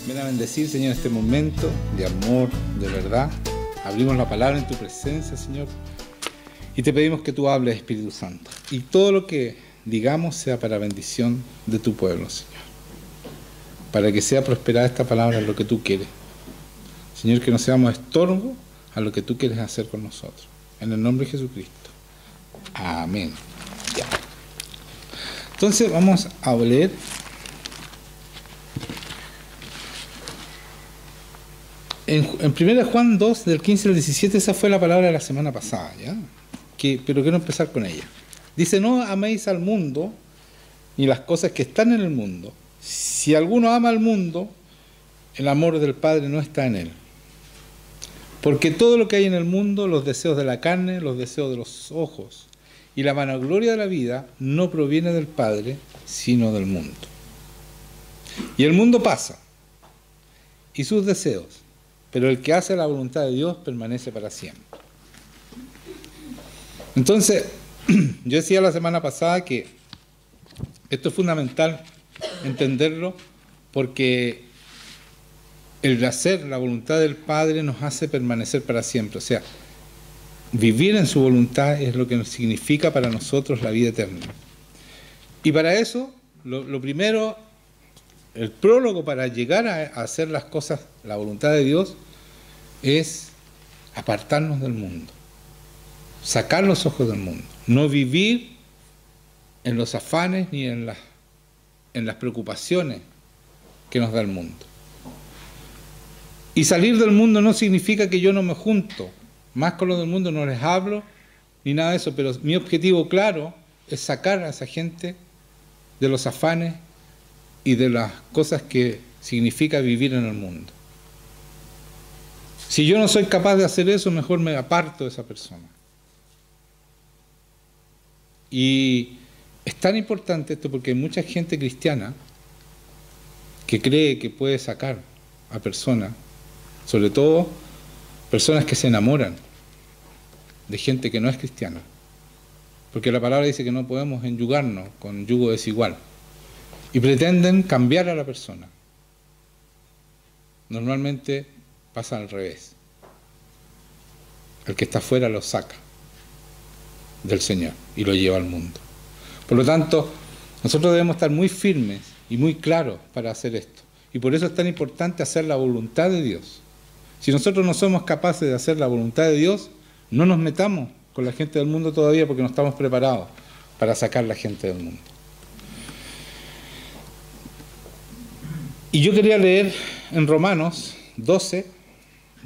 Ven a bendecir, Señor, este momento de amor, de verdad. Abrimos la palabra en tu presencia, Señor. Y te pedimos que tú hables, Espíritu Santo. Y todo lo que digamos sea para bendición de tu pueblo, Señor. Para que sea prosperada esta palabra en lo que tú quieres. Señor, que no seamos estorbo a lo que tú quieres hacer con nosotros. En el nombre de Jesucristo. Amén. Ya. Entonces vamos a leer en 1 Juan 2, del 15 al 17, esa fue la palabra de la semana pasada, ¿ya? Pero quiero empezar con ella. Dice, no améis al mundo ni las cosas que están en el mundo. Si alguno ama al mundo, el amor del Padre no está en él. Porque todo lo que hay en el mundo, los deseos de la carne, los deseos de los ojos y la vanagloria de la vida, no proviene del Padre, sino del mundo. Y el mundo pasa, y sus deseos, pero el que hace la voluntad de Dios permanece para siempre. Entonces, yo decía la semana pasada que esto es fundamental entenderlo, porque el hacer la voluntad del Padre nos hace permanecer para siempre. O sea, vivir en su voluntad es lo que significa para nosotros la vida eterna. Y para eso, lo primero, el prólogo para llegar a hacer las cosas, la voluntad de Dios, es apartarnos del mundo. Sacar los ojos del mundo. No vivir en los afanes ni en las preocupaciones que nos da el mundo. Y salir del mundo no significa que yo no me junto más con los del mundo, no les hablo ni nada de eso, pero mi objetivo claro es sacar a esa gente de los afanes y de las cosas que significa vivir en el mundo. Si yo no soy capaz de hacer eso, mejor me aparto de esa persona. Y es tan importante esto porque hay mucha gente cristiana que cree que puede sacar a personas, sobre todo personas que se enamoran de gente que no es cristiana, porque la palabra dice que no podemos enyugarnos con yugo desigual, y pretenden cambiar a la persona. Normalmente pasa al revés. El que está afuera lo saca del Señor y lo lleva al mundo. Por lo tanto, nosotros debemos estar muy firmes y muy claros para hacer esto, y por eso es tan importante hacer la voluntad de Dios. Si nosotros no somos capaces de hacer la voluntad de Dios, no nos metamos con la gente del mundo todavía, porque no estamos preparados para sacar la gente del mundo. Y yo quería leer en Romanos 12,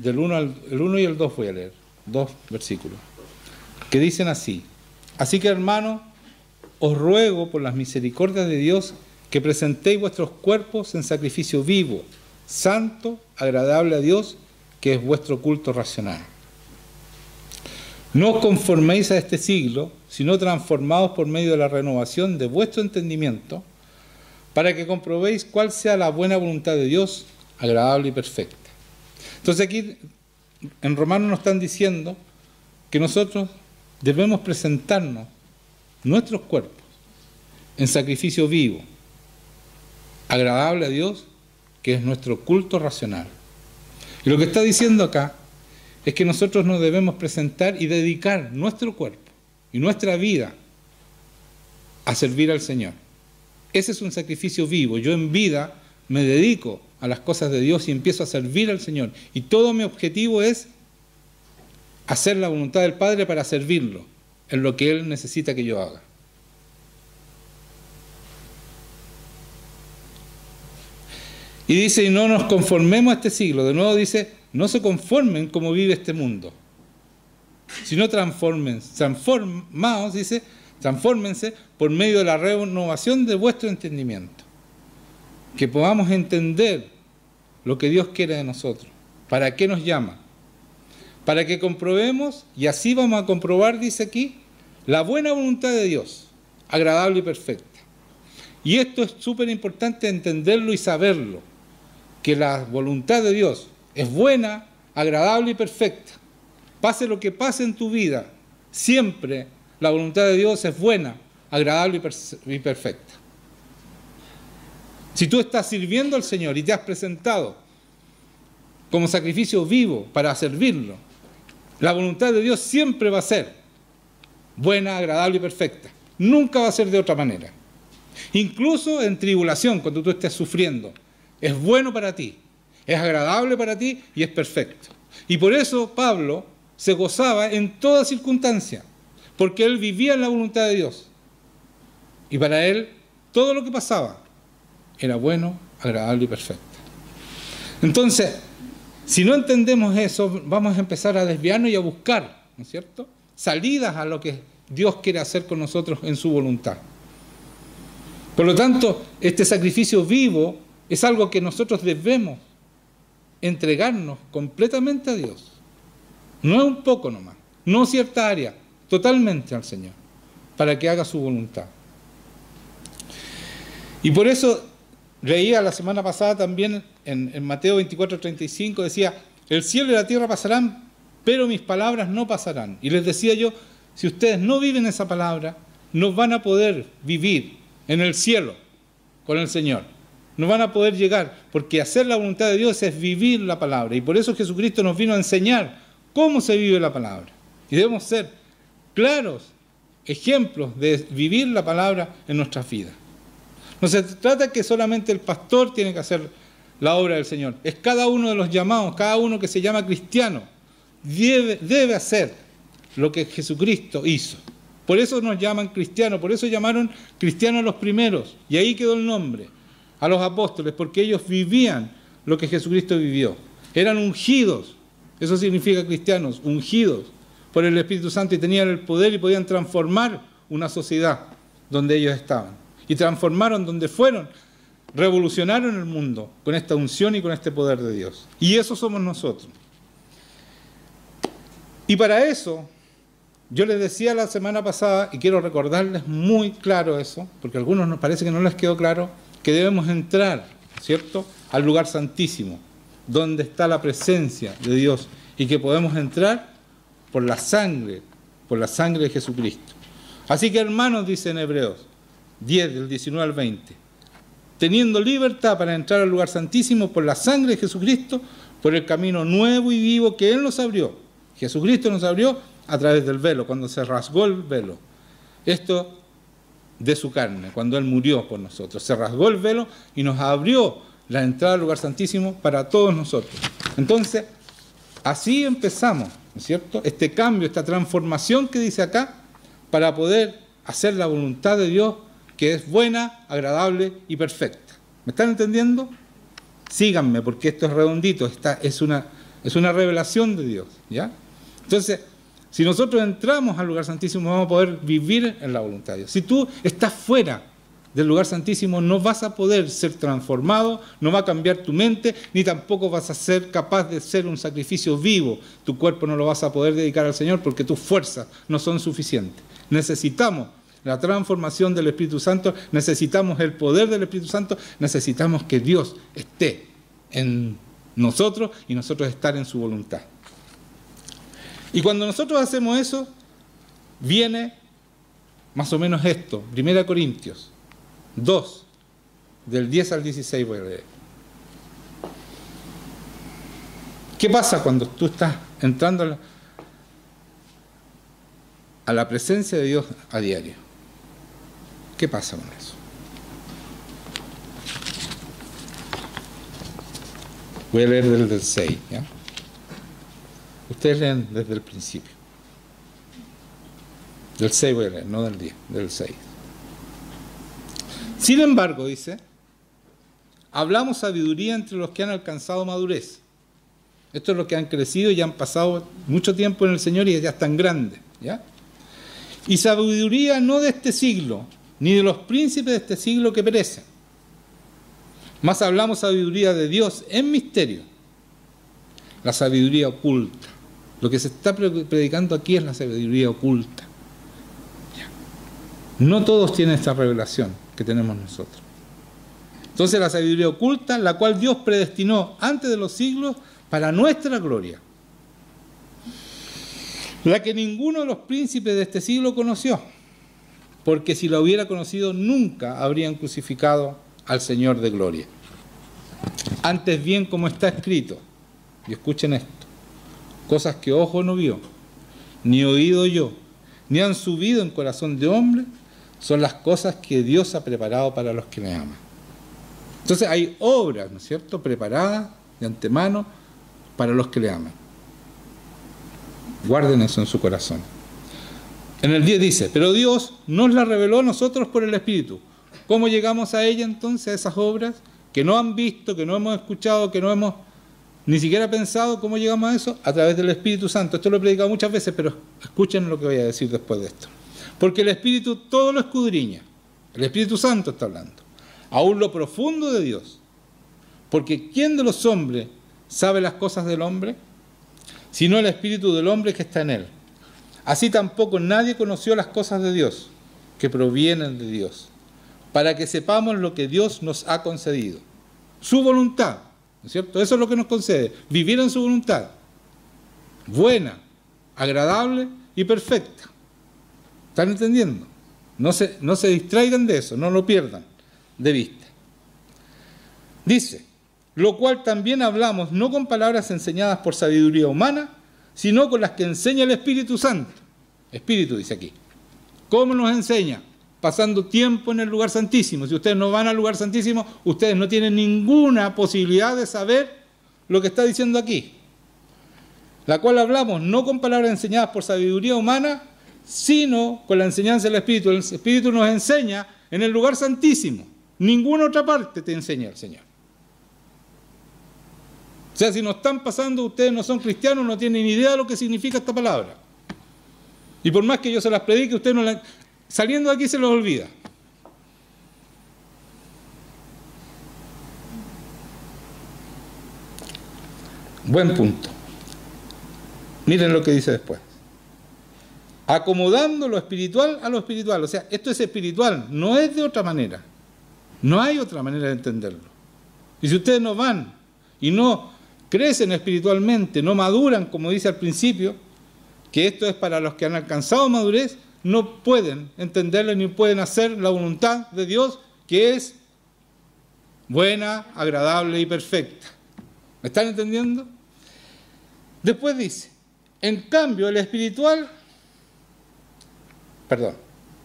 el 1 y el 2 voy a leer, 2 versículos, que dicen así: así que, hermanos, os ruego por las misericordias de Dios que presentéis vuestros cuerpos en sacrificio vivo, santo, agradable a Dios, que es vuestro culto racional. No os conforméis a este siglo, sino transformaos por medio de la renovación de vuestro entendimiento, para que comprobéis cuál sea la buena voluntad de Dios, agradable y perfecta. Entonces aquí en Romanos nos están diciendo que nosotros debemos presentarnos nuestros cuerpos en sacrificio vivo, agradable a Dios, que es nuestro culto racional. Y lo que está diciendo acá es que nosotros nos debemos presentar y dedicar nuestro cuerpo y nuestra vida a servir al Señor. Ese es un sacrificio vivo. Yo en vida me dedico a las cosas de Dios y empiezo a servir al Señor. Y todo mi objetivo es hacer la voluntad del Padre para servirlo en lo que Él necesita que yo haga. Y dice, y no nos conformemos a este siglo. De nuevo dice, no se conformen como vive este mundo, sino transfórmense por medio de la renovación de vuestro entendimiento. Que podamos entender lo que Dios quiere de nosotros. ¿Para qué nos llama? Para que comprobemos, y así vamos a comprobar, dice aquí, la buena voluntad de Dios, agradable y perfecta. Y esto es súper importante entenderlo y saberlo, que la voluntad de Dios es buena, agradable y perfecta. Pase lo que pase en tu vida, siempre la voluntad de Dios es buena, agradable y perfecta. Si tú estás sirviendo al Señor y te has presentado como sacrificio vivo para servirlo, la voluntad de Dios siempre va a ser buena, agradable y perfecta. Nunca va a ser de otra manera. Incluso en tribulación, cuando tú estés sufriendo, es bueno para ti, es agradable para ti y es perfecto. Y por eso Pablo se gozaba en toda circunstancia, porque él vivía en la voluntad de Dios. Y para él todo lo que pasaba era bueno, agradable y perfecto. Entonces, si no entendemos eso, vamos a empezar a desviarnos y a buscar, ¿no es cierto?, salidas a lo que Dios quiere hacer con nosotros en su voluntad. Por lo tanto, este sacrificio vivo es algo que nosotros debemos entregarnos completamente a Dios. No es un poco nomás, no cierta área, totalmente al Señor, para que haga su voluntad. Y por eso leía la semana pasada también en Mateo 24:35, decía, el cielo y la tierra pasarán, pero mis palabras no pasarán. Y les decía yo, si ustedes no viven esa palabra, no van a poder vivir en el cielo con el Señor. No van a poder llegar, porque hacer la voluntad de Dios es vivir la palabra. Y por eso Jesucristo nos vino a enseñar cómo se vive la palabra. Y debemos ser claros ejemplos de vivir la palabra en nuestras vidas. No se trata que solamente el pastor tiene que hacer la obra del Señor. Es cada uno de los llamados, cada uno que se llama cristiano, debe hacer lo que Jesucristo hizo. Por eso nos llaman cristianos, por eso llamaron cristianos a los primeros. Y ahí quedó el nombre, a los apóstoles, porque ellos vivían lo que Jesucristo vivió. Eran ungidos, eso significa cristianos, ungidos por el Espíritu Santo, y tenían el poder y podían transformar una sociedad donde ellos estaban. Y transformaron donde fueron, revolucionaron el mundo con esta unción y con este poder de Dios. Y eso somos nosotros. Y para eso, yo les decía la semana pasada, y quiero recordarles muy claro eso, porque a algunos nos parece que no les quedó claro, que debemos entrar, ¿cierto?, al lugar santísimo, donde está la presencia de Dios, y que podemos entrar por la sangre de Jesucristo. Así que, hermanos, dice en Hebreos 10, del 19 al 20, teniendo libertad para entrar al lugar santísimo por la sangre de Jesucristo, por el camino nuevo y vivo que Él nos abrió. Jesucristo nos abrió a través del velo, cuando se rasgó el velo. Esto de su carne, cuando Él murió por nosotros. Se rasgó el velo y nos abrió la entrada al lugar santísimo para todos nosotros. Entonces, así empezamos, ¿no es cierto?, este cambio, esta transformación que dice acá, para poder hacer la voluntad de Dios, que es buena, agradable y perfecta. ¿Me están entendiendo? Síganme, porque esto es redondito, es una revelación de Dios, ¿ya? Entonces, si nosotros entramos al lugar santísimo, vamos a poder vivir en la voluntad de Dios. Si tú estás fuera del lugar santísimo, no vas a poder ser transformado, no va a cambiar tu mente, ni tampoco vas a ser capaz de ser un sacrificio vivo. Tu cuerpo no lo vas a poder dedicar al Señor porque tus fuerzas no son suficientes. Necesitamos la transformación del Espíritu Santo, necesitamos el poder del Espíritu Santo, necesitamos que Dios esté en nosotros y nosotros estar en su voluntad. Y cuando nosotros hacemos eso, viene más o menos esto, 1 Corintios 2, del 10 al 16 voy a leer. ¿Qué pasa cuando tú estás entrando a la presencia de Dios a diario? ¿Qué pasa con eso? Voy a leer desde el 6, ¿ya? Ustedes leen desde el principio. Del 6 voy a leer, no del 10, del 6. Sin embargo, dice, hablamos sabiduría entre los que han alcanzado madurez. Esto es los que han crecido y han pasado mucho tiempo en el Señor y ya están grandes, ¿ya? Y sabiduría no de este siglo, ni de los príncipes de este siglo que perecen. Mas hablamos sabiduría de Dios en misterio, la sabiduría oculta. Lo que se está predicando aquí es la sabiduría oculta. No todos tienen esta revelación que tenemos nosotros. Entonces la sabiduría oculta, la cual Dios predestinó antes de los siglos para nuestra gloria, la que ninguno de los príncipes de este siglo conoció, porque si la hubiera conocido nunca habrían crucificado al Señor de gloria. Antes bien, como está escrito, y escuchen esto, cosas que ojo no vio, ni oído yo, ni han subido en corazón de hombre, son las cosas que Dios ha preparado para los que le aman. Entonces hay obras, ¿no es cierto?, preparadas de antemano para los que le aman. Guarden eso en su corazón. En el 10 dice, pero Dios nos la reveló a nosotros por el Espíritu. ¿Cómo llegamos a ella entonces, a esas obras que no han visto, que no hemos escuchado, que no hemos ni siquiera pensado? ¿Cómo llegamos a eso? A través del Espíritu Santo. Esto lo he predicado muchas veces, pero escuchen lo que voy a decir después de esto. Porque el Espíritu todo lo escudriña. El Espíritu Santo está hablando. Aún lo profundo de Dios. Porque ¿quién de los hombres sabe las cosas del hombre? Sino el Espíritu del hombre que está en él. Así tampoco nadie conoció las cosas de Dios, que provienen de Dios, para que sepamos lo que Dios nos ha concedido. Su voluntad, ¿no es cierto? Eso es lo que nos concede, vivir en su voluntad, buena, agradable y perfecta. ¿Están entendiendo? No se distraigan de eso, no lo pierdan de vista. Dice, lo cual también hablamos no con palabras enseñadas por sabiduría humana, sino con las que enseña el Espíritu Santo. Espíritu dice aquí. ¿Cómo nos enseña? Pasando tiempo en el lugar santísimo. Si ustedes no van al lugar santísimo, ustedes no tienen ninguna posibilidad de saber lo que está diciendo aquí. La cual hablamos no con palabras enseñadas por sabiduría humana, sino con la enseñanza del Espíritu. El Espíritu nos enseña en el lugar santísimo. Ninguna otra parte te enseña el Señor. O sea, si no están pasando, ustedes no son cristianos, no tienen ni idea de lo que significa esta palabra. Y por más que yo se las predique, ustedes no la... saliendo de aquí se los olvida. Buen punto. Miren lo que dice después. Acomodando lo espiritual a lo espiritual. O sea, esto es espiritual, no es de otra manera. No hay otra manera de entenderlo. Y si ustedes no van y no crecen espiritualmente, no maduran, como dice al principio, que esto es para los que han alcanzado madurez, no pueden entenderlo ni pueden hacer la voluntad de Dios, que es buena, agradable y perfecta. ¿Me están entendiendo? Después dice, en cambio el espiritual,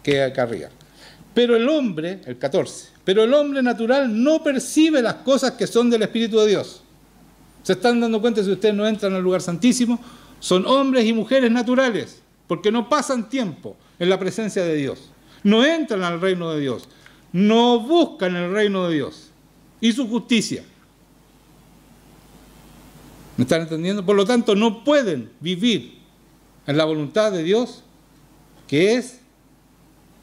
queda acá arriba, pero el hombre, el 14, pero el hombre natural no percibe las cosas que son del Espíritu de Dios. ¿Se están dando cuenta si ustedes no entran al lugar santísimo? Son hombres y mujeres naturales, porque no pasan tiempo en la presencia de Dios. No entran al reino de Dios. No buscan el reino de Dios y su justicia. ¿Me están entendiendo? Por lo tanto, no pueden vivir en la voluntad de Dios, que es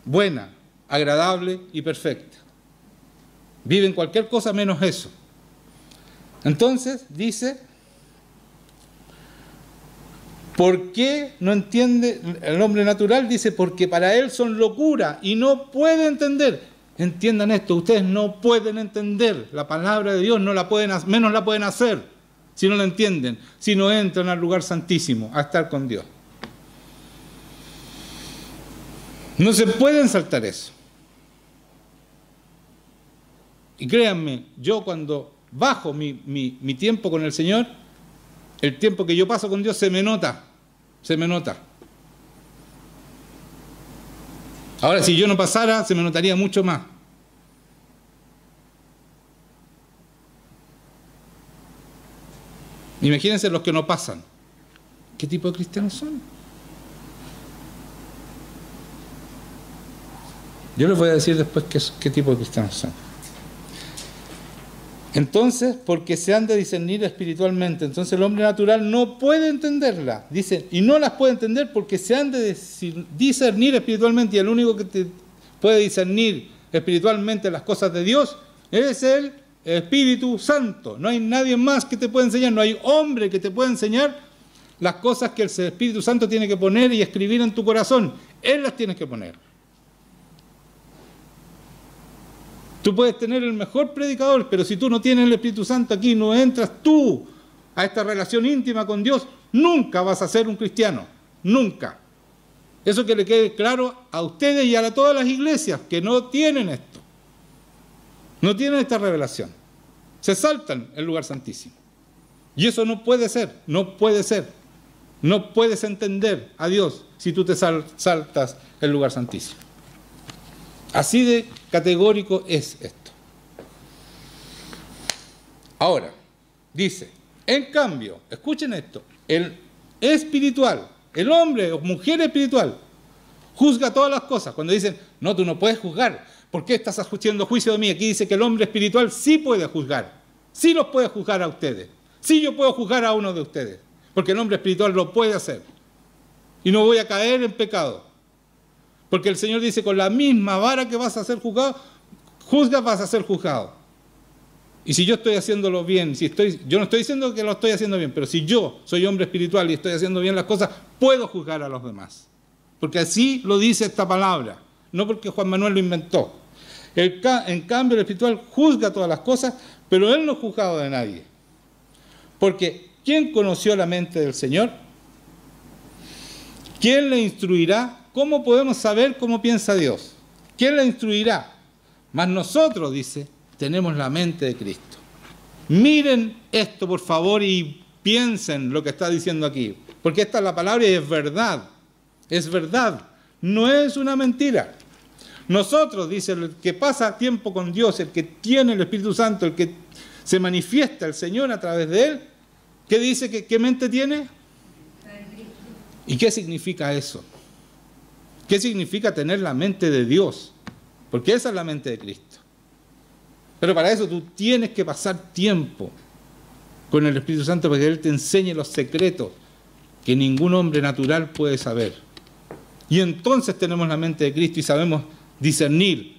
buena, agradable y perfecta. Viven cualquier cosa menos eso. Entonces, dice, ¿por qué no entiende el hombre natural? Dice, porque para él son locura y no puede entender. Entiendan esto, ustedes no pueden entender la palabra de Dios, no la pueden, menos la pueden hacer si no la entienden, si no entran al lugar santísimo a estar con Dios. No se pueden saltar eso. Y créanme, yo cuando bajo mi tiempo con el Señor, el tiempo que yo paso con Dios se me nota. Ahora, si yo no pasara, se me notaría mucho más. Imagínense los que no pasan. ¿Qué tipo de cristianos son? Yo les voy a decir después qué tipo de cristianos son. Entonces, porque se han de discernir espiritualmente, entonces el hombre natural no puede entenderla, dice, y no las puede entender porque se han de discernir espiritualmente, y el único que te puede discernir espiritualmente las cosas de Dios es el Espíritu Santo. No hay nadie más que te pueda enseñar, no hay hombre que te pueda enseñar las cosas que el Espíritu Santo tiene que poner y escribir en tu corazón. Él las tiene que poner. Tú puedes tener el mejor predicador, pero si tú no tienes el Espíritu Santo aquí, no entras tú a esta relación íntima con Dios, nunca vas a ser un cristiano. Nunca. Eso que le quede claro a ustedes y a todas las iglesias que no tienen esto. No tienen esta revelación. Se saltan el lugar santísimo. Y eso no puede ser, no puede ser. No puedes entender a Dios si tú te saltas el lugar santísimo. Así de categórico es esto. Ahora, dice, en cambio, escuchen esto, el espiritual, el hombre o mujer espiritual, juzga todas las cosas. Cuando dicen, no, tú no puedes juzgar, ¿por qué estás haciendo juicio de mí? Aquí dice que el hombre espiritual sí puede juzgar, sí los puede juzgar a ustedes, sí yo puedo juzgar a uno de ustedes, porque el hombre espiritual lo puede hacer. Y no voy a caer en pecado, porque el Señor dice, con la misma vara que vas a ser juzgado, juzgas, vas a ser juzgado. Y si yo estoy haciéndolo bien, yo no estoy diciendo que lo estoy haciendo bien, pero si yo soy hombre espiritual y estoy haciendo bien las cosas, puedo juzgar a los demás. Porque así lo dice esta palabra, no porque Juan Manuel lo inventó. En cambio, el espiritual juzga todas las cosas, pero él no es juzgado de nadie. Porque ¿quién conoció la mente del Señor? ¿Quién le instruirá? ¿Cómo podemos saber cómo piensa Dios? ¿Quién le instruirá? Mas nosotros, dice, tenemos la mente de Cristo. Miren esto, por favor, y piensen lo que está diciendo aquí. Porque esta es la palabra y es verdad. Es verdad. No es una mentira. Nosotros, dice, el que pasa tiempo con Dios, el que tiene el Espíritu Santo, el que se manifiesta el Señor a través de él, ¿qué dice? ¿Qué mente tiene? ¿Y qué significa eso? ¿Qué significa tener la mente de Dios? Porque esa es la mente de Cristo. Pero para eso tú tienes que pasar tiempo con el Espíritu Santo para que Él te enseñe los secretos que ningún hombre natural puede saber. Y entonces tenemos la mente de Cristo y sabemos discernir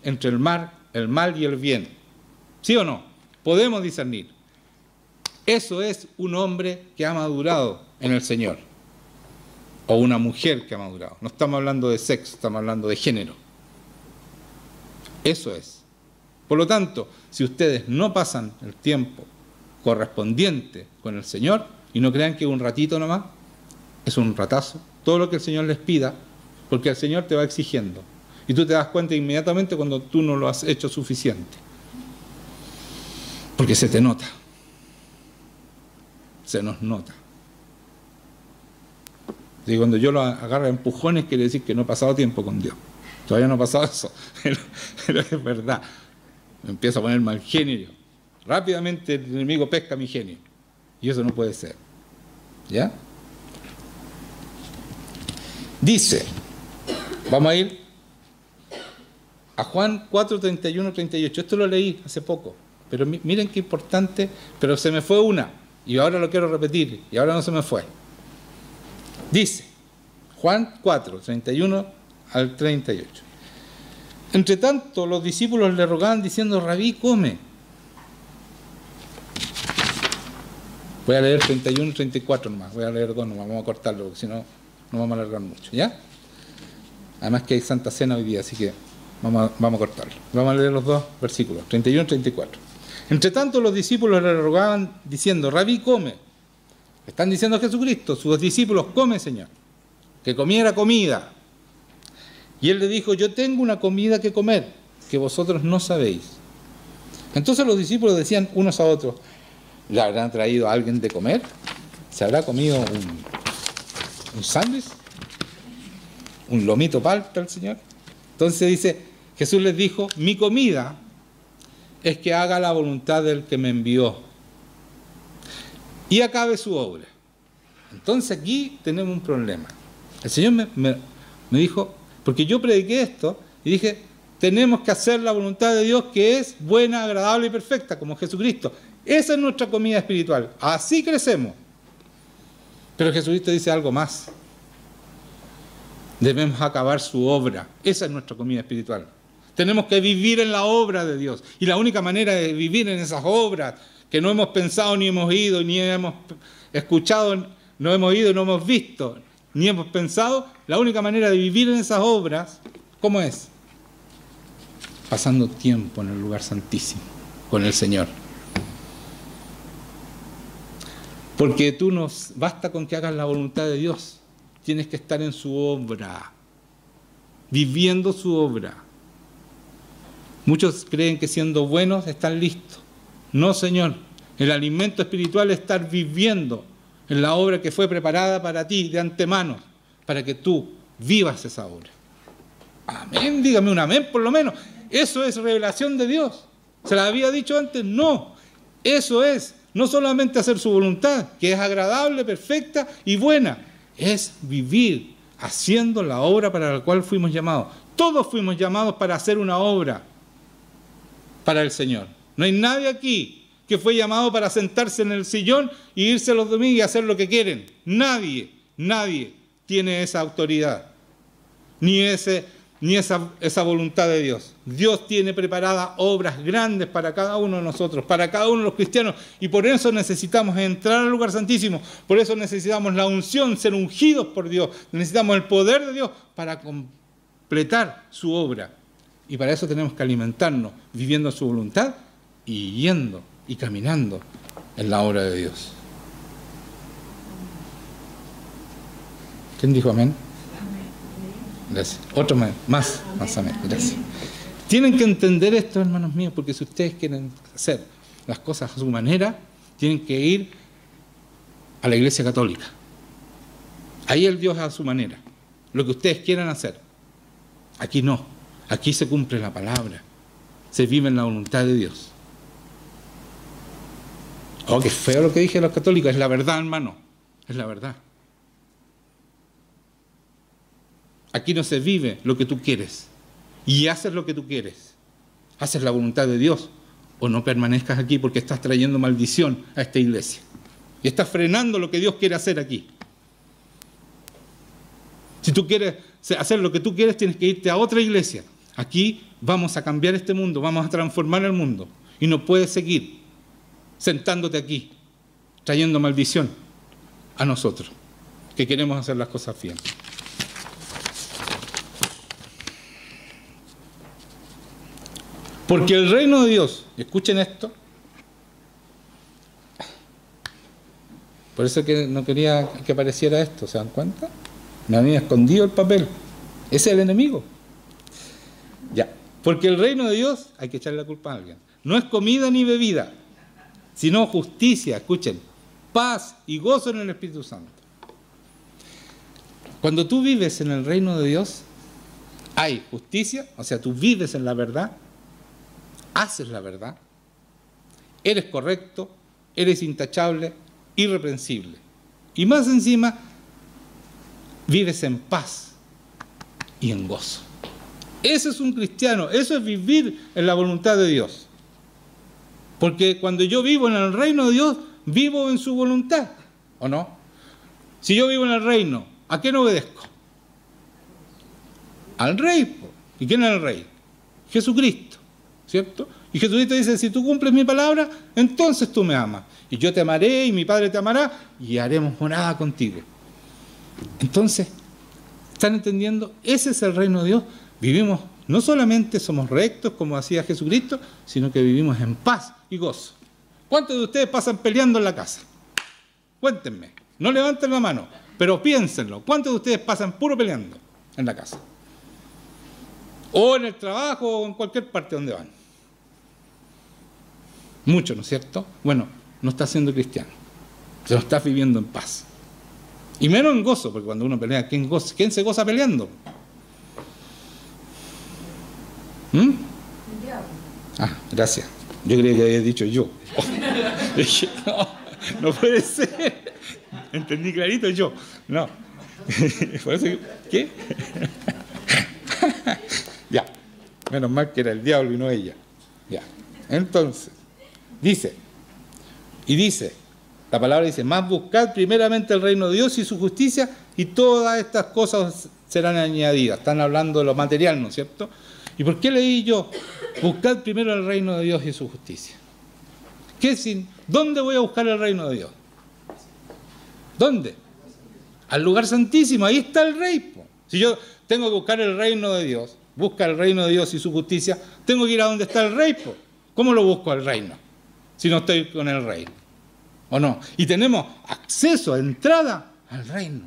entre el mal y el bien. ¿Sí o no? Podemos discernir. Eso es un hombre que ha madurado en el Señor. O una mujer que ha madurado. No estamos hablando de sexo, estamos hablando de género. Eso es. Por lo tanto, si ustedes no pasan el tiempo correspondiente con el Señor, y no crean que es un ratito nomás, es un ratazo, todo lo que el Señor les pida, porque el Señor te va exigiendo. Y tú te das cuenta inmediatamente cuando tú no lo has hecho suficiente. Porque se te nota. Se nos nota. Y cuando yo lo agarro a empujones, quiere decir que no he pasado tiempo con Dios. Todavía no ha pasado eso, pero es verdad. Me empiezo a poner mal genio. Rápidamente el enemigo pesca mi genio. Y eso no puede ser. ¿Ya? Dice, vamos a ir a Juan 4, 31, 38. Esto lo leí hace poco, pero miren qué importante, pero se me fue una, y ahora lo quiero repetir, y ahora no se me fue. Dice, Juan 4, 31 al 38. Entre tanto, los discípulos le rogaban diciendo, Rabí, come. Voy a leer 31 y 34 nomás, voy a leer dos nomás, vamos a cortarlo, porque si no, no vamos a alargar mucho, ¿ya? Además que hay Santa Cena hoy día, así que vamos a cortarlo. Vamos a leer los dos versículos, 31 y 34. Entre tanto, los discípulos le rogaban diciendo, Rabí, come. Están diciendo a Jesucristo, sus discípulos, come, Señor. Que comiera comida. Y él le dijo, yo tengo una comida que comer, que vosotros no sabéis. Entonces los discípulos decían unos a otros, ¿le habrán traído a alguien de comer? ¿Se habrá comido un sándwich? ¿Un lomito palta el Señor? Entonces dice, Jesús les dijo, mi comida es que haga la voluntad del que me envió y acabe su obra. Entonces aquí tenemos un problema. El Señor me dijo, porque yo prediqué esto y dije, tenemos que hacer la voluntad de Dios que es buena, agradable y perfecta, como Jesucristo. Esa es nuestra comida espiritual. Así crecemos. Pero Jesucristo dice algo más. Debemos acabar su obra. Esa es nuestra comida espiritual. Tenemos que vivir en la obra de Dios. Y la única manera de vivir en esas obras que no hemos pensado, ni hemos ido, ni hemos escuchado, no hemos ido, no hemos visto, ni hemos pensado, la única manera de vivir en esas obras, ¿cómo es? Pasando tiempo en el lugar santísimo, con el Señor. Porque tú no basta con que hagas la voluntad de Dios, tienes que estar en su obra, viviendo su obra. Muchos creen que siendo buenos están listos. No, Señor. El alimento espiritual es estar viviendo en la obra que fue preparada para ti de antemano, para que tú vivas esa obra. Amén, dígame un amén por lo menos. Eso es revelación de Dios. ¿Se la había dicho antes? No. Eso es no solamente hacer su voluntad, que es agradable, perfecta y buena. Es vivir haciendo la obra para la cual fuimos llamados. Todos fuimos llamados para hacer una obra para el Señor. No hay nadie aquí que fue llamado para sentarse en el sillón y irse los domingos y hacer lo que quieren. Nadie tiene esa autoridad, ni esa voluntad de Dios. Dios tiene preparadas obras grandes para cada uno de nosotros, para cada uno de los cristianos, y por eso necesitamos entrar al lugar santísimo, por eso necesitamos la unción, ser ungidos por Dios, necesitamos el poder de Dios para completar su obra, y para eso tenemos que alimentarnos, viviendo su voluntad y yendo y caminando en la obra de Dios. ¿Quién dijo amén? Gracias. Otro más amén. Gracias. Tienen que entender esto, hermanos míos, porque si ustedes quieren hacer las cosas a su manera, tienen que ir a la Iglesia Católica. Ahí el Dios a su manera. Lo que ustedes quieran hacer. Aquí no. Aquí se cumple la palabra. Se vive en la voluntad de Dios. Oh, qué feo lo que dije a los católicos. Es la verdad, hermano. Es la verdad. Aquí no se vive lo que tú quieres. Y haces lo que tú quieres. Haces la voluntad de Dios. O no permanezcas aquí porque estás trayendo maldición a esta iglesia. Y estás frenando lo que Dios quiere hacer aquí. Si tú quieres hacer lo que tú quieres, tienes que irte a otra iglesia. Aquí vamos a cambiar este mundo, vamos a transformar el mundo. Y no puedes seguir sentándote aquí, trayendo maldición a nosotros, que queremos hacer las cosas bien. Porque el reino de Dios, escuchen esto, por eso que no quería que apareciera esto, ¿se dan cuenta? Me había escondido el papel. Ese es el enemigo. Ya. Porque el reino de Dios, hay que echarle la culpa a alguien, no es comida ni bebida, sino justicia, escuchen, paz y gozo en el Espíritu Santo. Cuando tú vives en el reino de Dios, hay justicia, o sea, tú vives en la verdad, haces la verdad, eres correcto, eres intachable, irreprensible. Y más encima, vives en paz y en gozo. Ese es un cristiano, eso es vivir en la voluntad de Dios. Porque cuando yo vivo en el reino de Dios, vivo en su voluntad, ¿o no? Si yo vivo en el reino, ¿a quién obedezco? Al rey. ¿Y quién es el rey? Jesucristo, ¿cierto? Y Jesucristo dice, si tú cumples mi palabra, entonces tú me amas. Y yo te amaré y mi Padre te amará y haremos morada contigo. Entonces, ¿están entendiendo? Ese es el reino de Dios. Vivimos, no solamente somos rectos como hacía Jesucristo, sino que vivimos en paz y gozo. ¿Cuántos de ustedes pasan peleando en la casa? Cuéntenme, no levanten la mano, pero piénsenlo. ¿Cuántos de ustedes pasan puro peleando en la casa? O en el trabajo o en cualquier parte donde van. Muchos, ¿no es cierto? Bueno, no estás siendo cristiano, no estás viviendo en paz. Y menos en gozo, porque cuando uno pelea, ¿quién se goza peleando? Ah, gracias. Yo creía que había dicho yo. Dije, no puede ser. Entendí clarito yo. No. Por eso, ¿qué? Ya. Menos mal que era el diablo y no ella. Ya. Entonces, dice, la palabra dice, más buscad primeramente el reino de Dios y su justicia, y todas estas cosas serán añadidas. Están hablando de lo material, ¿no es cierto? ¿Y por qué leí yo? Buscad primero el reino de Dios y su justicia. ¿Dónde voy a buscar el reino de Dios? ¿Dónde? Al lugar santísimo, ahí está el rey. Si yo tengo que buscar el reino de Dios, busca el reino de Dios y su justicia, tengo que ir a donde está el rey. ¿Cómo lo busco al reino? Si no estoy con el rey. ¿O no? Y tenemos acceso, entrada al reino,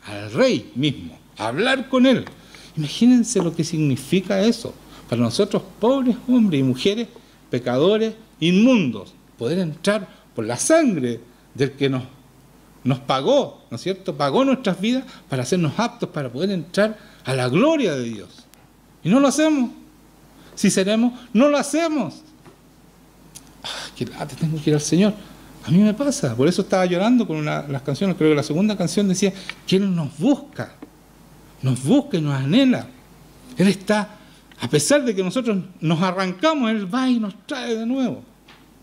al rey mismo, a hablar con él. Imagínense lo que significa eso. para nosotros, pobres hombres y mujeres, pecadores, inmundos, poder entrar por la sangre del que nos pagó, ¿no es cierto? Pagó nuestras vidas para hacernos aptos para poder entrar a la gloria de Dios. Y no lo hacemos. Si seremos, no lo hacemos. Qué lata, tengo que ir al Señor. A mí me pasa, por eso estaba llorando con las canciones. Creo que la segunda canción decía que Él nos busca y nos anhela. Él está, a pesar de que nosotros nos arrancamos, Él va y nos trae de nuevo.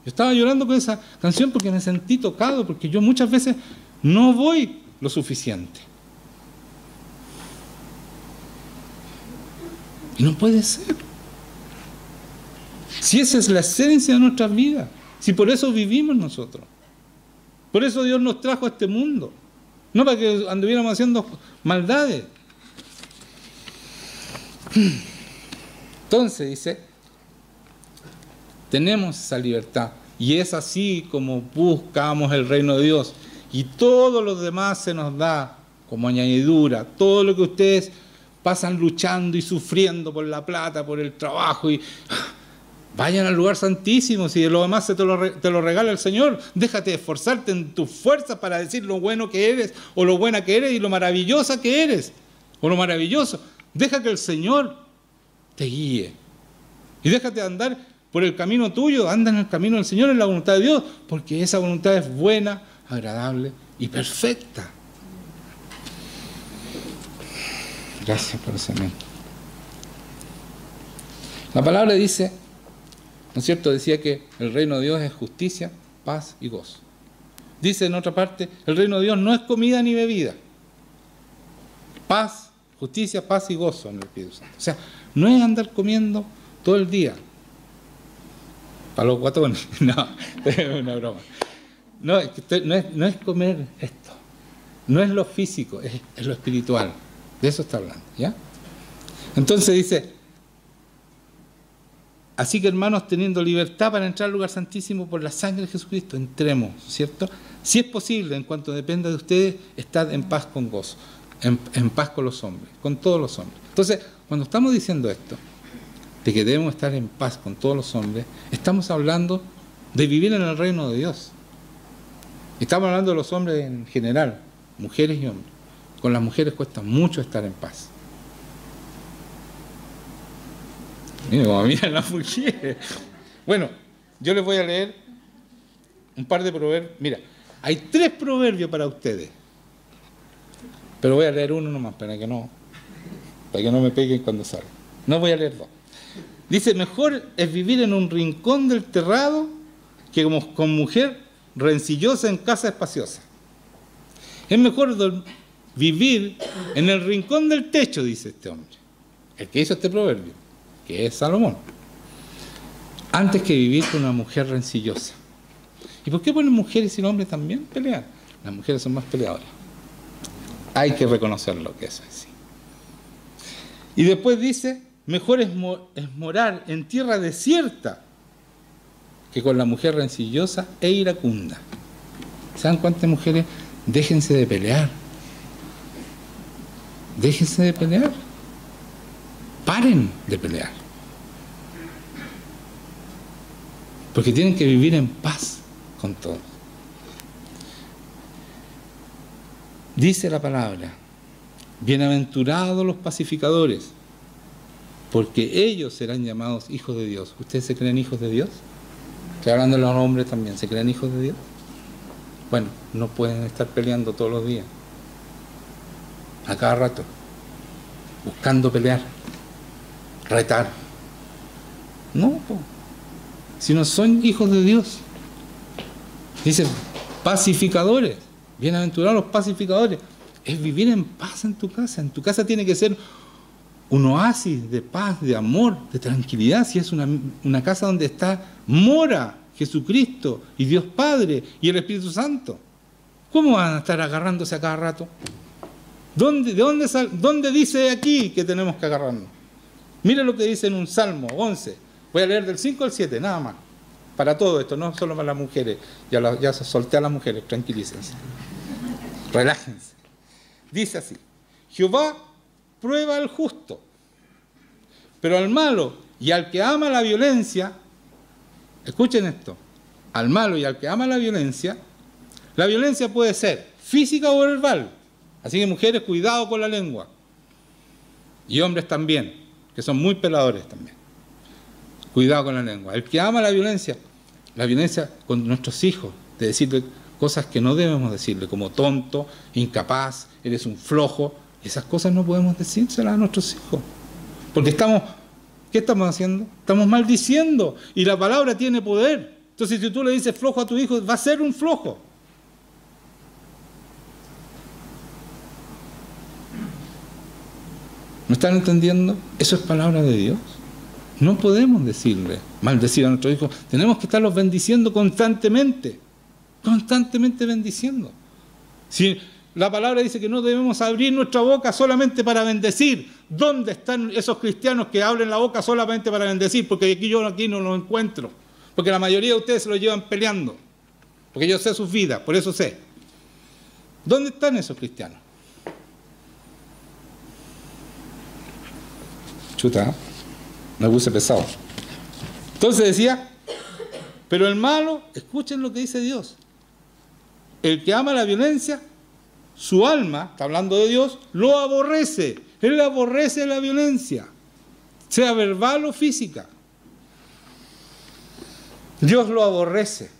Yo estaba llorando con esa canción porque me sentí tocado, porque yo muchas veces no voy lo suficiente. Y no puede ser. Si esa es la esencia de nuestras vidas, si por eso vivimos nosotros. Por eso Dios nos trajo a este mundo. No para que anduviéramos haciendo maldades. Entonces dice, tenemos esa libertad. Y es así como buscamos el reino de Dios. Y todo lo demás se nos da como añadidura. Todo lo que ustedes pasan luchando y sufriendo por la plata, por el trabajo y... Vayan al lugar santísimo, si de lo demás te lo regala el Señor. Déjate de esforzarte en tus fuerzas para decir lo bueno que eres, o lo buena que eres, y lo maravillosa que eres, o lo maravilloso. Deja que el Señor te guíe. Y déjate de andar por el camino tuyo, anda en el camino del Señor, en la voluntad de Dios, porque esa voluntad es buena, agradable y perfecta. Gracias por ese amén. La palabra dice, ¿no es cierto? Decía que el reino de Dios es justicia, paz y gozo. Dice en otra parte, el reino de Dios no es comida ni bebida. Paz, justicia, paz y gozo en el Espíritu Santo. O sea, no es andar comiendo todo el día. Para los guatones. No, es una broma. No, no es comer esto. No es lo físico, es lo espiritual. De eso está hablando, ¿ya? Entonces dice... Así que, hermanos, teniendo libertad para entrar al lugar santísimo por la sangre de Jesucristo, entremos, ¿cierto? Si es posible, en cuanto dependa de ustedes, estad en paz con gozo, en paz con los hombres, con todos los hombres. Entonces, cuando estamos diciendo esto, de que debemos estar en paz con todos los hombres, estamos hablando de vivir en el reino de Dios. Estamos hablando de los hombres en general, mujeres y hombres. Con las mujeres cuesta mucho estar en paz. Miren las mujeres. Bueno, yo les voy a leer un par de proverbios. Mira, hay 3 proverbios para ustedes. Pero voy a leer uno nomás para que no me peguen cuando salga. No voy a leer 2. Dice, mejor es vivir en un rincón del terrado que con mujer rencillosa en casa espaciosa. Es mejor vivir en el rincón del techo, dice este hombre, el que hizo este proverbio, que es Salomón, antes que vivir con una mujer rencillosa. ¿Y por qué ponen mujeres y los hombres también pelean? Las mujeres son más peleadoras. Hay que reconocerlo que eso es así. Y después dice, mejor es morar en tierra desierta que con la mujer rencillosa e iracunda. ¿Saben cuántas mujeres? Déjense de pelear. Déjense de pelear. Paren de pelear. Porque tienen que vivir en paz con todos. Dice la palabra, bienaventurados los pacificadores, porque ellos serán llamados hijos de Dios. ¿Ustedes se creen hijos de Dios? Estoy hablando de los hombres también. ¿Se creen hijos de Dios? Bueno, no pueden estar peleando todos los días, a cada rato, buscando pelear, retar. No, si no son hijos de Dios. Dice, pacificadores, bienaventurados los pacificadores. Es vivir en paz en tu casa. En tu casa tiene que ser un oasis de paz, de amor, de tranquilidad. Si es una casa donde mora Jesucristo y Dios Padre y el Espíritu Santo, ¿cómo van a estar agarrándose a cada rato? ¿Dónde dice aquí que tenemos que agarrarnos? Mire lo que dice en un Salmo 11. Voy a leer del 5 al 7, nada más. Para todo esto, no solo para las mujeres. Ya solté a las mujeres, tranquilícense. Relájense. Dice así, Jehová prueba al justo, pero al malo Y al que ama la violencia, escuchen esto, al malo y al que ama la violencia puede ser física o verbal. Así que mujeres, cuidado con la lengua. Y hombres también, que son muy peladores también. Cuidado con la lengua. El que ama la violencia con nuestros hijos, de decirle cosas que no debemos decirle, como tonto, incapaz, eres un flojo. Esas cosas no podemos decírselas a nuestros hijos. Porque ¿qué estamos haciendo? Estamos maldiciendo. Y la palabra tiene poder. Entonces, si tú le dices flojo a tu hijo, va a ser un flojo. ¿Me están entendiendo? Eso es palabra de Dios. No podemos decirle, maldecir a nuestros hijos. Tenemos que estarlos bendiciendo constantemente. Constantemente bendiciendo. Si la palabra dice que no debemos abrir nuestra boca solamente para bendecir, ¿dónde están esos cristianos que abren la boca solamente para bendecir? Porque yo aquí no los encuentro. Porque la mayoría de ustedes se lo llevan peleando. Porque yo sé sus vidas, por eso sé. ¿Dónde están esos cristianos? Chuta, me puse pesado. Entonces decía, pero el malo, escuchen lo que dice Dios. El que ama la violencia, su alma, está hablando de Dios, lo aborrece. Él aborrece la violencia, sea verbal o física. Dios lo aborrece.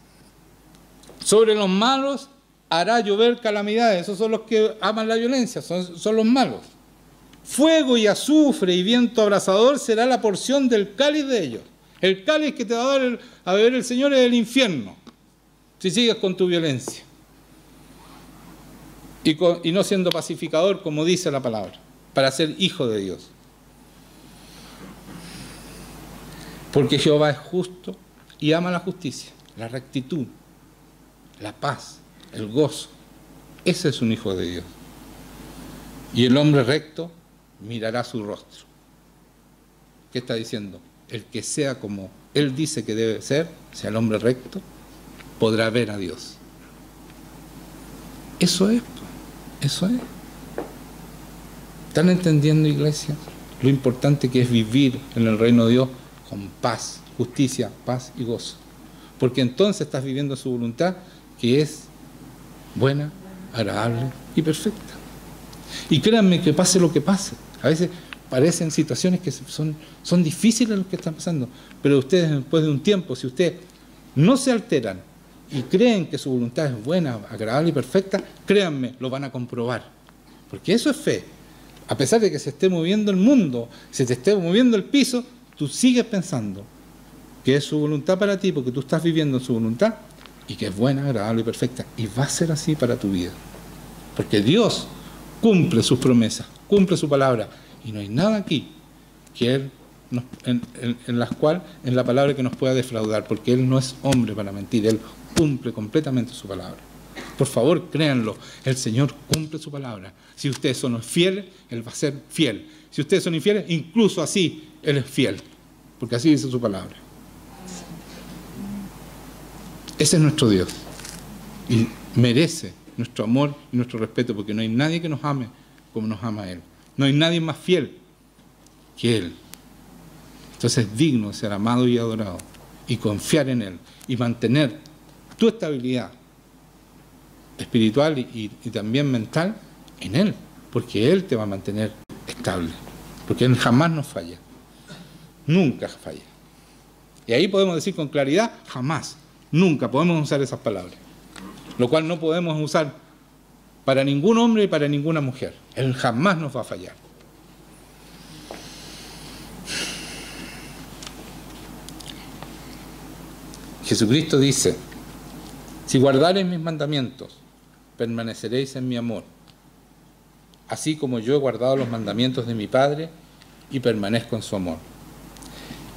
Sobre los malos hará llover calamidades. Esos son los que aman la violencia, son los malos. Fuego y azufre y viento abrasador será la porción del cáliz de ellos. El cáliz que te va a dar a beber el Señor es el infierno, si sigues con tu violencia. Y no siendo pacificador, como dice la palabra, para ser hijo de Dios. Porque Jehová es justo y ama la justicia, la rectitud, la paz, el gozo. Ese es un hijo de Dios. Y el hombre recto mirará su rostro. ¿Qué está diciendo? El que sea como Él dice que debe ser, sea el hombre recto, podrá ver a Dios. Eso es. Eso es. ¿Están entendiendo, iglesia? Lo importante que es vivir en el reino de Dios con paz, justicia, paz y gozo. Porque entonces estás viviendo su voluntad, que es buena, agradable y perfecta. Y créanme que pase lo que pase. A veces parecen situaciones que son difíciles lo que están pasando, pero ustedes después de un tiempo, si ustedes no se alteran y creen que su voluntad es buena, agradable y perfecta, créanme, lo van a comprobar. Porque eso es fe. A pesar de que se esté moviendo el mundo, se te esté moviendo el piso, tú sigues pensando que es su voluntad para ti, porque tú estás viviendo en su voluntad, y que es buena, agradable y perfecta. Y va a ser así para tu vida. Porque Dios cumple sus promesas, cumple su palabra. Y no hay nada aquí que Él en la palabra que nos pueda defraudar, porque Él no es hombre para mentir, Él cumple completamente su palabra. Por favor, créanlo, el Señor cumple su palabra. Si ustedes son fieles, Él va a ser fiel. Si ustedes son infieles, incluso así, Él es fiel, porque así dice su palabra. Ese es nuestro Dios, y merece nuestro amor y nuestro respeto, porque no hay nadie que nos ame como nos ama Él. No hay nadie más fiel que Él. Entonces es digno de ser amado y adorado, y confiar en Él, y mantener tu estabilidad espiritual y también mental en Él, porque Él te va a mantener estable, porque Él jamás nos falla, nunca falla. Y ahí podemos decir con claridad, jamás, nunca podemos usar esas palabras, lo cual no podemos usar para ningún hombre y para ninguna mujer. Él jamás nos va a fallar. Jesucristo dice, si guardareis mis mandamientos, permaneceréis en mi amor, así como yo he guardado los mandamientos de mi Padre y permanezco en su amor.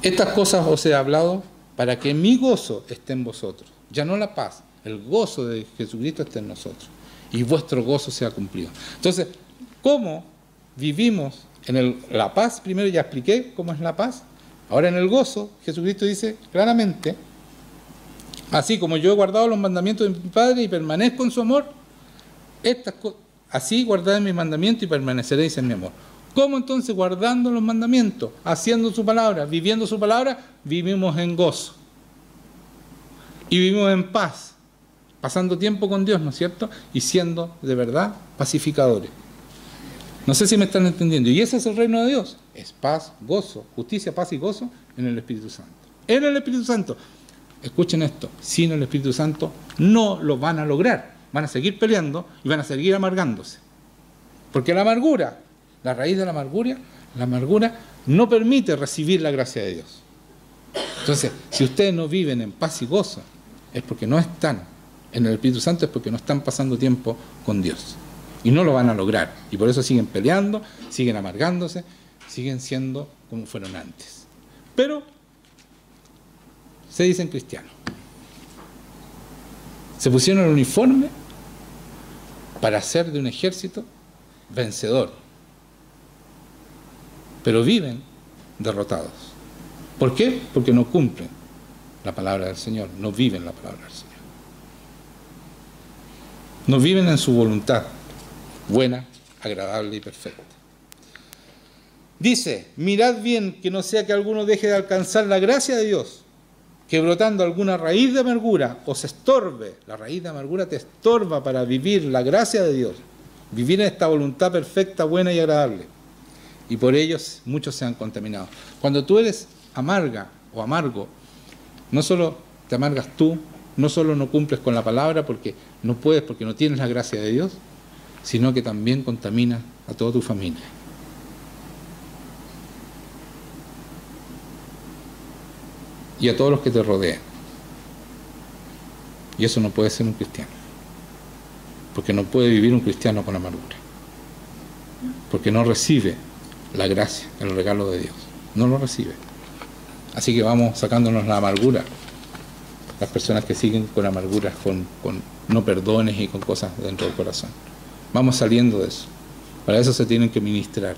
Estas cosas os he hablado para que mi gozo esté en vosotros, ya no la paz, el gozo de Jesucristo esté en nosotros, y vuestro gozo sea cumplido. Entonces, ¿cómo vivimos en la paz? Primero ya expliqué cómo es la paz. Ahora en el gozo, Jesucristo dice claramente, así como yo he guardado los mandamientos de mi Padre y permanezco en su amor, así guardad mis mandamientos y permaneceréis en mi amor. ¿Cómo entonces? Guardando los mandamientos, haciendo su palabra, viviendo su palabra, vivimos en gozo. Y vivimos en paz, pasando tiempo con Dios, ¿no es cierto? Y siendo de verdad pacificadores. No sé si me están entendiendo. Y ese es el reino de Dios. Es paz, gozo, justicia, paz y gozo en el Espíritu Santo. En el Espíritu Santo. Escuchen esto. Sin el Espíritu Santo no lo van a lograr. Van a seguir peleando y van a seguir amargándose. Porque la amargura, la raíz de la amargura no permite recibir la gracia de Dios. Entonces, si ustedes no viven en paz y gozo, es porque no están en el Espíritu Santo, es porque no están pasando tiempo con Dios. Y no lo van a lograr. Y por eso siguen peleando, siguen amargándose, siguen siendo como fueron antes. Pero se dicen cristianos. Se pusieron el uniforme para ser de un ejército vencedor. Pero viven derrotados. ¿Por qué? Porque no cumplen la palabra del Señor, no viven la palabra del Señor. No viven en su voluntad buena, agradable y perfecta. Dice, mirad bien que no sea que alguno deje de alcanzar la gracia de Dios, que brotando alguna raíz de amargura os estorbe. La raíz de amargura te estorba para vivir la gracia de Dios, vivir en esta voluntad perfecta, buena y agradable. Y por ellos muchos se han contaminado. Cuando tú eres amarga o amargo, no solo te amargas tú, no solo no cumples con la palabra porque no puedes, porque no tienes la gracia de Dios, sino que también contaminas a toda tu familia. Y a todos los que te rodean. Y eso no puede ser un cristiano. Porque no puede vivir un cristiano con amargura. Porque no recibe la gracia, el regalo de Dios. No lo recibe. Así que vamos sacándonos la amargura. Las personas que siguen con amarguras, con no perdones y con cosas dentro del corazón. Vamos saliendo de eso. Para eso se tienen que ministrar.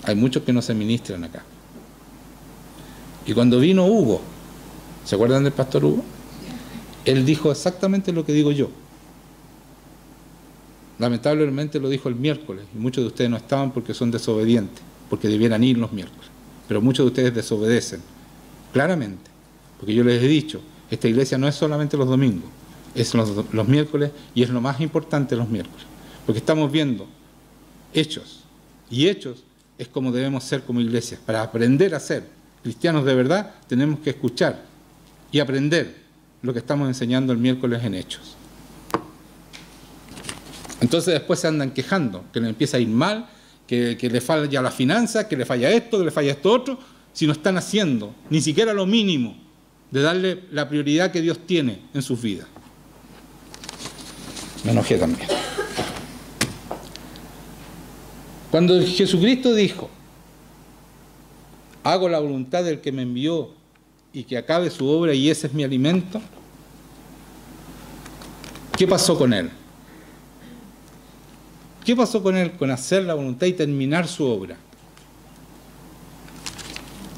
Hay muchos que no se ministran acá. Y cuando vino Hugo, ¿se acuerdan del pastor Hugo? Él dijo exactamente lo que digo yo. Lamentablemente lo dijo el miércoles, y muchos de ustedes no estaban porque son desobedientes, porque debieran ir los miércoles. Pero muchos de ustedes desobedecen, claramente, porque yo les he dicho, esta iglesia no es solamente los domingos, es los miércoles, y es lo más importante los miércoles, porque estamos viendo hechos, y hechos es como debemos ser como iglesia. Para aprender a ser cristianos de verdad, tenemos que escuchar y aprender lo que estamos enseñando el miércoles en hechos. Entonces después se andan quejando, que le empieza a ir mal, que le falla la finanza, que le falla esto, que le falla esto otro, si no están haciendo ni siquiera lo mínimo de darle la prioridad que Dios tiene en sus vidas. Me enojé también. Cuando Jesucristo dijo, hago la voluntad del que me envió y que acabe su obra y ese es mi alimento, ¿qué pasó con él? ¿Qué pasó con él con hacer la voluntad y terminar su obra?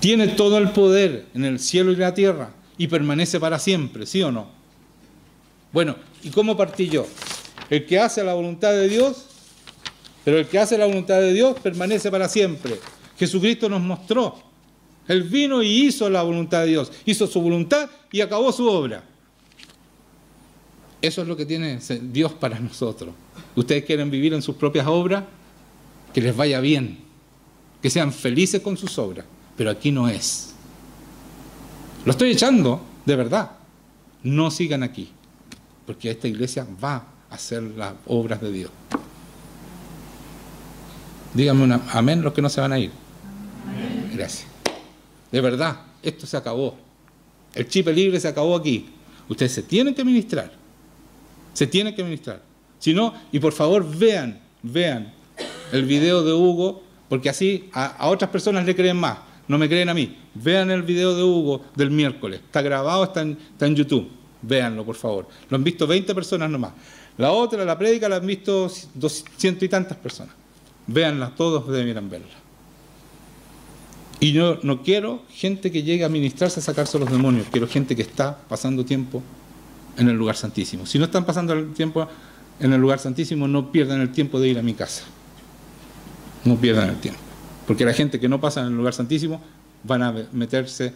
Tiene todo el poder en el cielo y la tierra y permanece para siempre, ¿sí o no? Bueno, ¿y cómo partí yo? El que hace la voluntad de Dios, pero el que hace la voluntad de Dios permanece para siempre. Jesucristo nos mostró. Él vino y hizo la voluntad de Dios, hizo su voluntad y acabó su obra. Eso es lo que tiene Dios para nosotros. ¿Ustedes quieren vivir en sus propias obras? Que les vaya bien, que sean felices con sus obras, pero aquí no es. Lo estoy echando, de verdad. No sigan aquí, porque esta iglesia va a hacer las obras de Dios. Díganme un amén los que no se van a ir. Amén. Gracias. De verdad, esto se acabó. El chip libre se acabó aquí. Ustedes se tienen que ministrar. Se tienen que ministrar. Si no, y por favor vean el video de Hugo, porque así a otras personas le creen más. No me creen a mí. Vean el video de Hugo del miércoles. Está grabado, está en YouTube. Véanlo, por favor. Lo han visto 20 personas nomás. La otra, la prédica, la han visto 200 y tantas personas. Véanla, todos debieran verla. Y yo no quiero gente que llegue a ministrarse a sacarse los demonios. Quiero gente que está pasando tiempo en el lugar santísimo. Si no están pasando el tiempo en el lugar santísimo, no pierdan el tiempo de ir a mi casa. No pierdan el tiempo. Porque la gente que no pasa en el lugar santísimo van a meterse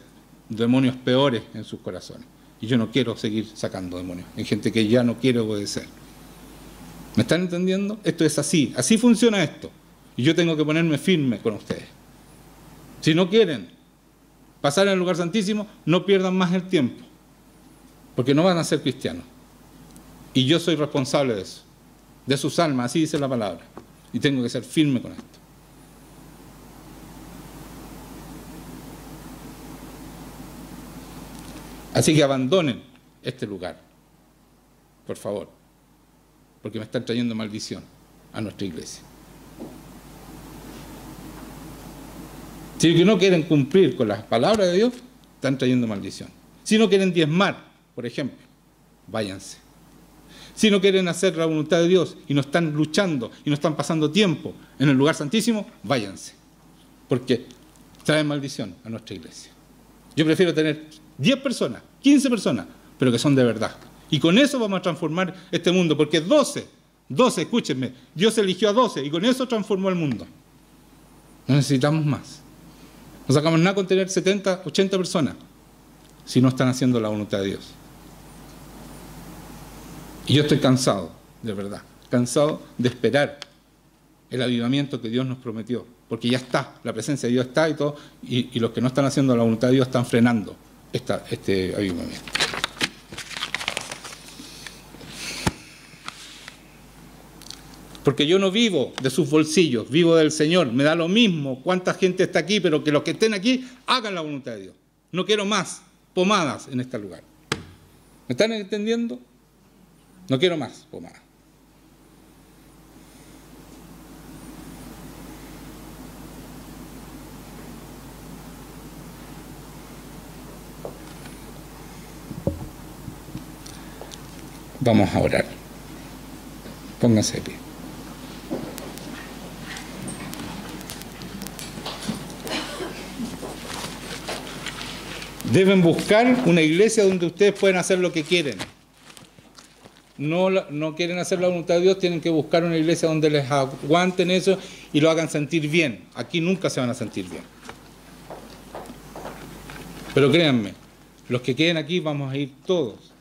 demonios peores en sus corazones. Y yo no quiero seguir sacando demonios. Hay gente que ya no quiere obedecer. ¿Me están entendiendo? Esto es así. Así funciona esto. Y yo tengo que ponerme firme con ustedes. Si no quieren pasar en el lugar santísimo, no pierdan más el tiempo. Porque no van a ser cristianos. Y yo soy responsable de eso. De sus almas, así dice la palabra. Y tengo que ser firme con esto. Así que abandonen este lugar, por favor, porque me están trayendo maldición a nuestra iglesia. Si no quieren cumplir con las palabras de Dios, están trayendo maldición. Si no quieren diezmar, por ejemplo, váyanse. Si no quieren hacer la voluntad de Dios y no están luchando y no están pasando tiempo en el lugar santísimo, váyanse, porque traen maldición a nuestra iglesia. Yo prefiero tener 10 personas, 15 personas, pero que son de verdad. Y con eso vamos a transformar este mundo, porque 12, escúchenme, Dios eligió a 12 y con eso transformó el mundo. No necesitamos más. No sacamos nada con tener 70, 80 personas si no están haciendo la voluntad de Dios. Y yo estoy cansado, de verdad, cansado de esperar el avivamiento que Dios nos prometió, porque ya está, la presencia de Dios está y todo, y los que no están haciendo la voluntad de Dios están frenando este avivamiento. Porque yo no vivo de sus bolsillos, vivo del Señor. Me da lo mismo cuánta gente está aquí, pero que los que estén aquí hagan la voluntad de Dios. No quiero más pomadas en este lugar. ¿Me están entendiendo? No quiero más pomadas. Vamos a orar. Pónganse de pie. Deben buscar una iglesia donde ustedes pueden hacer lo que quieren. No quieren hacer la voluntad de Dios, tienen que buscar una iglesia donde les aguanten eso y lo hagan sentir bien. Aquí nunca se van a sentir bien. Pero créanme, los que queden aquí vamos a ir todos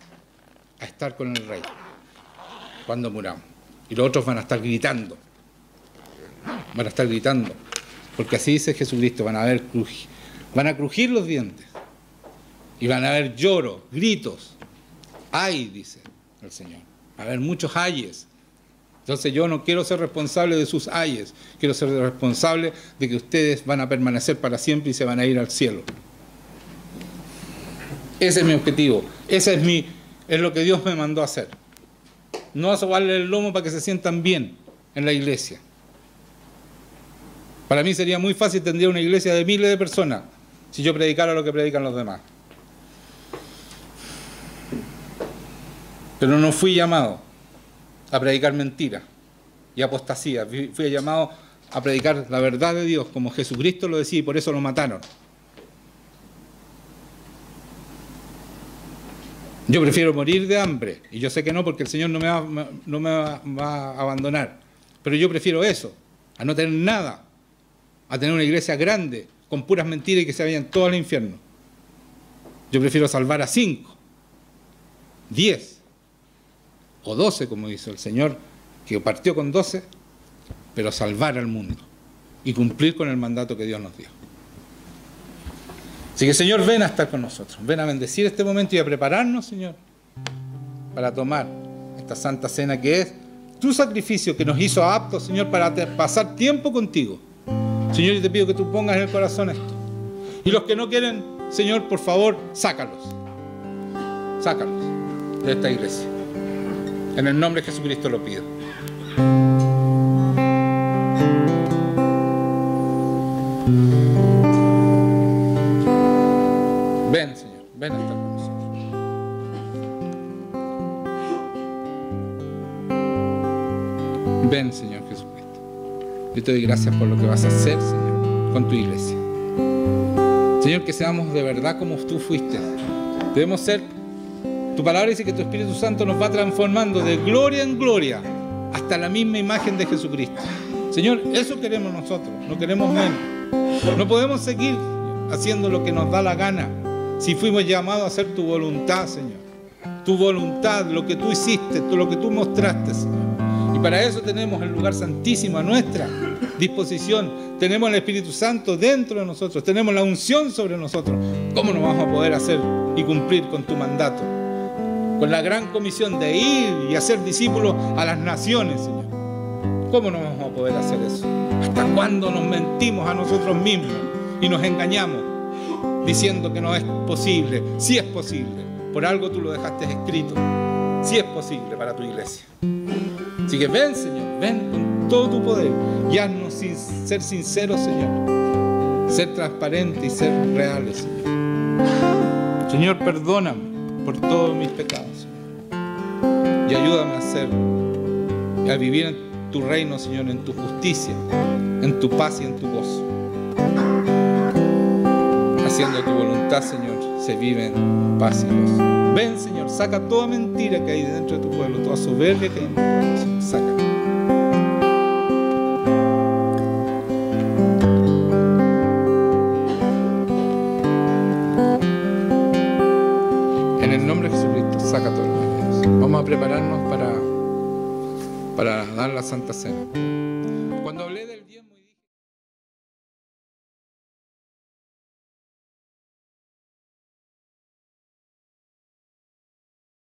a estar con el Rey cuando muramos. Y los otros van a estar gritando. Van a estar gritando. Porque así dice Jesucristo, van a crujir los dientes. Y van a haber lloros, gritos. Ay, dice el Señor. Va a haber muchos ayes. Entonces yo no quiero ser responsable de sus ayes. Quiero ser responsable de que ustedes van a permanecer para siempre y se van a ir al cielo. Ese es mi objetivo. Ese es lo que Dios me mandó a hacer. No sobarle el lomo para que se sientan bien en la iglesia. Para mí sería muy fácil, tendría una iglesia de miles de personas si yo predicara lo que predican los demás. Pero no fui llamado a predicar mentiras y apostasía. Fui llamado a predicar la verdad de Dios, como Jesucristo lo decía, y por eso lo mataron. Yo prefiero morir de hambre, y yo sé que no, porque el Señor no me va a abandonar. Pero yo prefiero eso, a no tener nada, a tener una iglesia grande, con puras mentiras y que se vayan todos al infierno. Yo prefiero salvar a 5, 10 o 12, como dice el Señor, que partió con 12, pero salvar al mundo y cumplir con el mandato que Dios nos dio. Así que, Señor, ven a estar con nosotros, ven a bendecir este momento y a prepararnos, Señor, para tomar esta santa cena que es tu sacrificio que nos hizo aptos, Señor, para pasar tiempo contigo. Señor, yo te pido que tú pongas en el corazón esto. Y los que no quieren, Señor, por favor, sácalos de esta iglesia. En el nombre de Jesucristo lo pido. Ven, Señor, ven a estar con nosotros. Ven, Señor Jesucristo. Yo te doy gracias por lo que vas a hacer, Señor, con tu iglesia. Señor, que seamos de verdad como tú fuiste. Debemos ser. Tu palabra dice que tu Espíritu Santo nos va transformando de gloria en gloria hasta la misma imagen de Jesucristo. Señor, eso queremos nosotros, no queremos menos. No podemos seguir haciendo lo que nos da la gana si fuimos llamados a hacer tu voluntad, Señor. Tu voluntad, lo que tú hiciste, lo que tú mostraste, Señor. Y para eso tenemos el lugar santísimo a nuestra disposición. Tenemos el Espíritu Santo dentro de nosotros. Tenemos la unción sobre nosotros. ¿Cómo no vamos a poder hacer y cumplir con tu mandato? Con la gran comisión de ir y hacer discípulos a las naciones, Señor. ¿Cómo no vamos a poder hacer eso? ¿Hasta cuándo nos mentimos a nosotros mismos y nos engañamos diciendo que no es posible? Sí es posible. Por algo tú lo dejaste escrito. Sí es posible para tu iglesia. Así que ven, Señor, ven con todo tu poder y haznos ser sinceros, Señor. Ser transparentes y ser reales, Señor. Señor, perdóname por todos mis pecados, Señor. Y ayúdame a hacerlo. Y a vivir en tu reino, Señor, en tu justicia, en tu paz y en tu gozo. Haciendo tu voluntad, Señor, se vive en paz y gozo. Ven, Señor, saca toda mentira que hay dentro de tu pueblo, toda soberbia que hay en tu pueblo, Señor, saca. En el nombre de Jesucristo, saca todo lo que hay. Vamos a prepararnos para dar la Santa Cena. Cuando hablé del diezmo